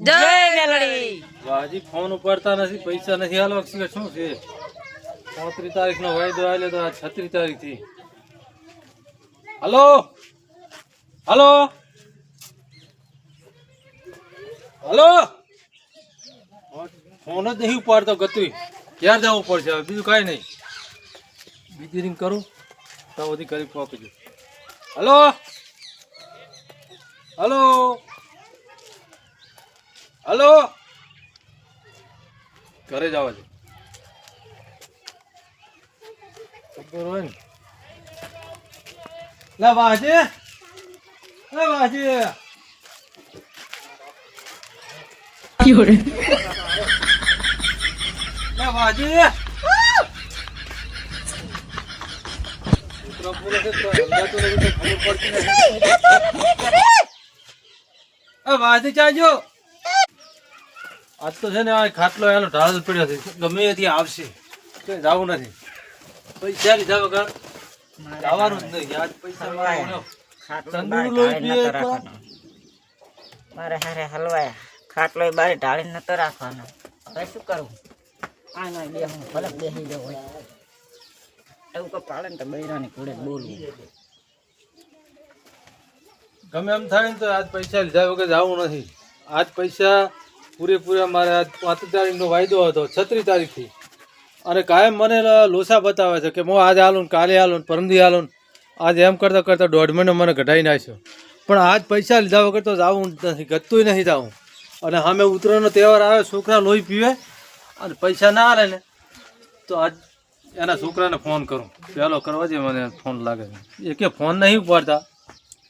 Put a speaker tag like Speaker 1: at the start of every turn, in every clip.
Speaker 1: જય મેલડી.
Speaker 2: હજી ફોન ઉપાડતા નથી, પૈસા નથી હાલવા શું છે? 35 તારીખનો વાયદો આવેલો તો આજ 36 તારીખ થી. હલો હલો હલો, ફોન જ નહીં ઉપાડતો ગતું. ક્યાં જવું પડશે હવે? બીજું કાંઈ નહીં. બીજી રિંગ કરું તો બધી કરી પહોંચજો. હલો હલો હલો, ઘરે જવા દે. ખબર હોય ને. લા વાજે, લા વાજે. લા વાજે. કૂતરો બોલે છે તો સમજાતું નથી, તો ખબર પડતી નથી. એ વાજે ચાજો. આજ તો છે ને આ ખાટલો એનો ઢાળ પડ્યો છે, ગમે ત્યાંથી આવશે, કઈ જવું નથી. પૈસા લીધા વગર જવાનું જ નહીં. આજ પૈસા તંદુર લોહી પીએ તો
Speaker 1: મારે હારે હલવાયા ખાટલો બારે ઢાળી નતો રાખવાનો. હવે શું કરું? આ ના બે હું ભલે બેસી જવું હોય એવું તો પાડે ને તો બૈરાની કુડે બોલવું.
Speaker 2: ગમે એમ થાય ને તો આજ પૈસા લીધા વગર જવું નથી. આજ પૈસા પૂરેપૂરા મારે આજ 35 તારીખનો વાયદો હતો 36 તારીખથી. અને કાયમ મને લોસા બતાવે છે કે હું આજે હાલું, કાલે હાલું, પરમદી હાલું. આજે એમ કરતાં કરતાં 1.5 મહિનો મને ઘટાડી નાખ્યો. પણ આજ પૈસા લીધા વગર તો જવું નથી, ગતું નહીં જવું. અને સામે ઉત્તરાયણનો તહેવાર આવે, છોકરા લોહી પીવે અને પૈસા ના હાલે ને તો આજ એના છોકરાને ફોન કરું. પહેલો કરવા દે મને ફોન લાગે છે. એ કે ફોન નહીં ઉપાડતા,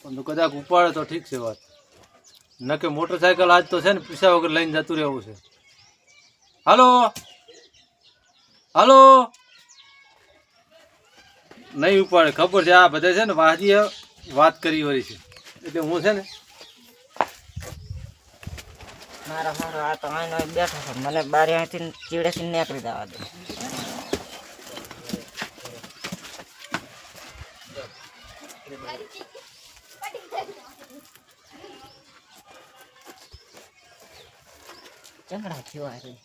Speaker 2: પણ કદાચ ઉપાડે તો ઠીક છે વાત. ન કે મોટરસાયકલ આજ તો છે ને પૈસા વગર લઈને જતું રહેવું છે. હાલો હાલો, નહીં ઉપાડે. ખબર છે આ બધા છે ને વાજીએ વાત કરી વળી છે, એટલે હું છે ને
Speaker 1: મારો હારો આ તો આનો બેઠો છે, મને બારે અહીંથી ચીડેથી નીકળી જવા દે. ચંગડા થયો આ શું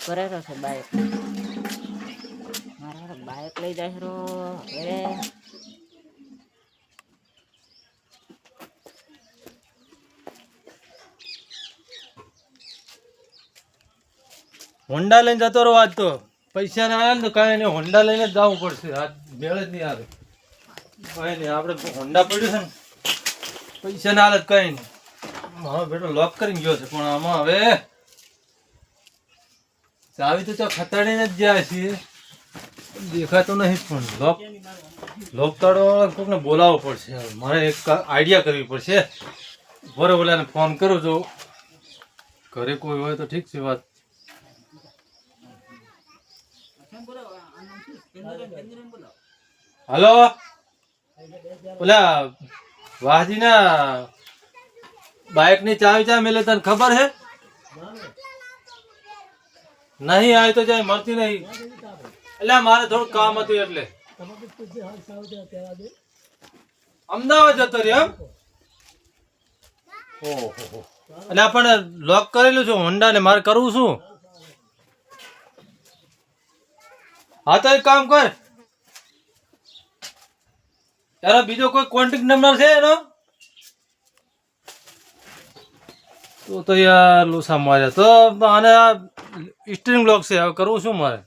Speaker 1: કરે છે બાઈક? મારા બાઈક લઈ જાય રો હવે.
Speaker 2: હોન્ડા લઈને જતો રહો. આજ તો પૈસા ના આવે ને તો કાંઈ નહીં, હોન્ડા લઈને જ જવું પડશે. આજ મેળ જ નહીં આવે. કાંઈ નહીં, આપણે હોન્ડા પડ્યું છે ને, પૈસા ના હાલત કાંઈ નહીં. મારો બેટો લોક કરીને ગયો છે, પણ આમાં હવે ચાવી તો ખતાડીને જ જાય છે, દેખાતો નહીં. પણ લોક તાળો કોકને બોલાવવો પડશે. મારે એક આઈડિયા કરવી પડશે. બરે ઓલાને ફોન કરું, જો ઘરે કોઈ હોય તો ઠીક છે વાત. હલો, ઓલા વાહજી ના બાઇક ની ચાવી ચા મેલે તને ખબર છે? નહીં આવે તો જાય, મળતી નહીં. એટલે મારે થોડું કામ હતું એટલે અમદાવાદ જતો રહ્યો. ઓહો, એટલે આપણે લોક કરેલું છે હોન્ડા ને, મારે કરવું શું? હા તો એક કામ કર, તારો બીજો કોઈ કોન્ટેક્ટ નંબર છે એનો? તો યાર લોસા માર્યા તો. આને સ્ટીરિંગ લોક છે, હવે કરવું શું મારે?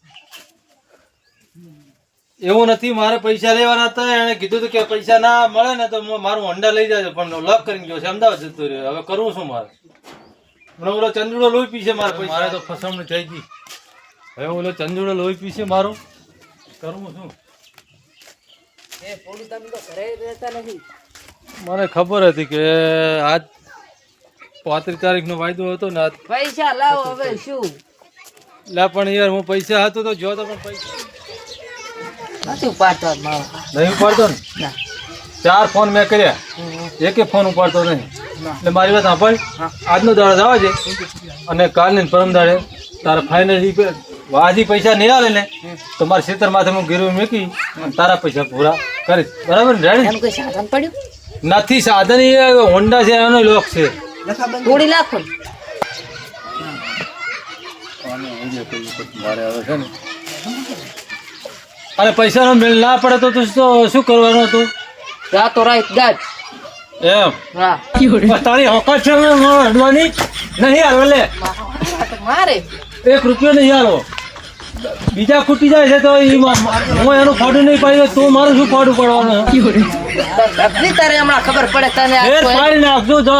Speaker 2: એવું નથી, મારે પૈસા લેવાના હતા. એને કીધું હતું કે પૈસા ના મળે ને તો મારું હોન્ડા લઈ જાય, પણ લોક કરીને ગયો છે, અમદાવાદ જતો રહ્યો. હવે કરવું શું મારે? ઓલો ચંદુડો લોહી પીશે મારે. મારે તો ફસવણી થઈ ગઈ. હવે ઓલો ચંદુડો લોહી પીશે મારું, કરવું શું? મને ખબર હતી કે આજ 35 તારીખનો વાયદો હતો ને. આજ
Speaker 1: પૈસા લાવો હવે શું?
Speaker 2: લા પણ યાર હું પૈસા હતો તો જો તો, પણ પૈસા
Speaker 1: નથી ઉપાડતો.
Speaker 2: નહીં ઉપાડતો ને. 4 ફોન મેં કર્યા, એકે ફોન ઉપાડતો નહીં. એટલે મારી વાત સાંભળ, આજનો દાડો જવા છે અને કાલને પરમ દાડે તારા ફાઇનલ વાજી પૈસા નહીં આવે ને તો મારા ખેતર માથે હું ગીરવી મૂકી તારા પૈસા પૂરા કરીશ. બરાબર ને? રેડી?
Speaker 1: કોઈ સાધન પડ્યું
Speaker 2: નથી સાધન, એ હોન્ડા છે, એનો લોક છે.
Speaker 3: તોડી નાખો
Speaker 2: અરે પૈસાનો મેળ ના પડે તો તું શું કરવાનું હતું
Speaker 3: રાતો રાત ગાજ
Speaker 2: એમ
Speaker 3: હા
Speaker 2: તારી હકત છે હડવાની નહીં હાલો લે
Speaker 3: મારે
Speaker 2: 1 રૂપિયો નહીં હાલો બીજા ખૂટી જાય છે તો હું એનું ફાડું નહીં પાડી તો મારું શું ફાડું પડવાનું
Speaker 3: સબ્જી તારે હમણાં ખબર પડે તને આ
Speaker 2: ફેર
Speaker 3: કોઈ-
Speaker 2: પાડી નાખજો જો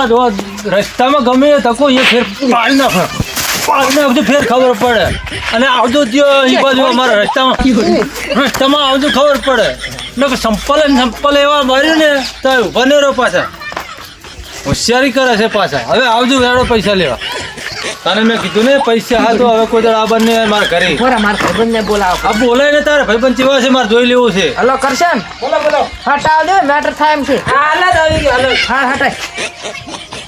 Speaker 2: રસ્તામાં ગમે એ ધક્કો એ ફેર પાડી નાખો પાડી નાખજો ફેર ખબર પડે અને આવજો ત્યાં એ બાજુ અમારા રસ્તામાં આવજો ખબર પડે ને સંપલ એવા માર્યું ને તો ઉભા નહીં રહો પાછા હોશિયારી કરે છે પાછા હવે આવજો વેડો પૈસા લેવા તને મેં કીધું ને પૈસા હા તો હવે કોઈ આ બંને મારા ઘરે
Speaker 3: બોરા માર ભાઈબંધને બોલાવો
Speaker 2: આ બોલાય ને તારે ભાઈબંધ ચેવા છે મારે જોઈ લેવું છે
Speaker 3: હલો કરશન બોલો હટાવ દે મેટર થાય એમ છે હા હટાય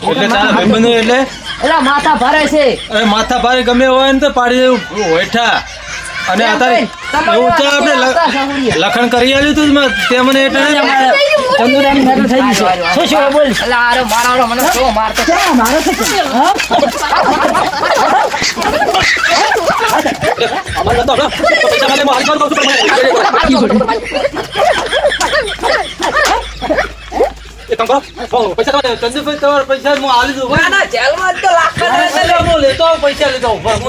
Speaker 2: એટલે તારા ભાઈબંધો એટલે
Speaker 3: એલા માથા ભરે છે
Speaker 2: અરે માથા ભારે ગમે હોય ને તો પાડી દેવું હેઠા અને અત્યારે એવું તો આપણે લખણ કરી આવ્યું તું તે મને એટલે
Speaker 3: ચંદુરાની મેટર થઈ ગઈ છે શું બોલ એલા આરે મારાનો મને તો મારતો મારો છે
Speaker 2: ચંદુભાઈ તમારા પૈસા હું આલી દઉં
Speaker 3: ના જેલમાં તો લાખ
Speaker 2: હું લેતો આવું, પૈસા લેતો આવું.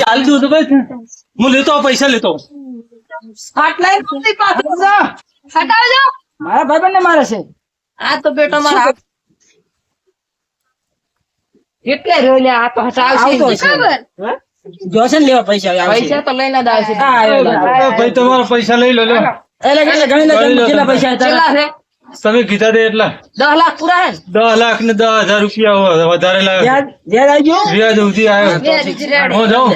Speaker 2: આલી દઉં તો ભાઈ હું લેતો આવું, પૈસા લેતો આવું.
Speaker 3: મારા ભાઈબંધને મારે છે આ તો બેટો મારા કેટલે રોલ્યા આ તો હટાવશે
Speaker 1: જોશે ને લેવા પૈસા
Speaker 3: પૈસા તો લઈને જ આવશે
Speaker 2: ભાઈ તમારા પૈસા લઈ લો લે.
Speaker 1: કેટલા પૈસા
Speaker 3: કેટલા છે
Speaker 2: તમે કીધા દે એટલા
Speaker 3: 10 લાખ પૂરા હે
Speaker 2: 10 લાખ ને 10,000 રૂપિયા હોય, વધારે લાગે વ્યાજ સુધી આવ્યો હું જાઉં.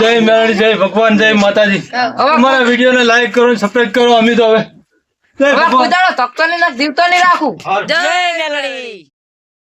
Speaker 2: જય મેરડી, જય ભગવાન, જય માતાજી. અમારા વિડીયો ને લાઈક કરો, સબસ્ક્રાઇબ કરો. અમે તો હવે જય
Speaker 3: હવે
Speaker 2: ભગવાન.
Speaker 3: કોઈ દાડો ધક્કો નહીં જીવતો નહીં રાખું
Speaker 1: જય મેલડી.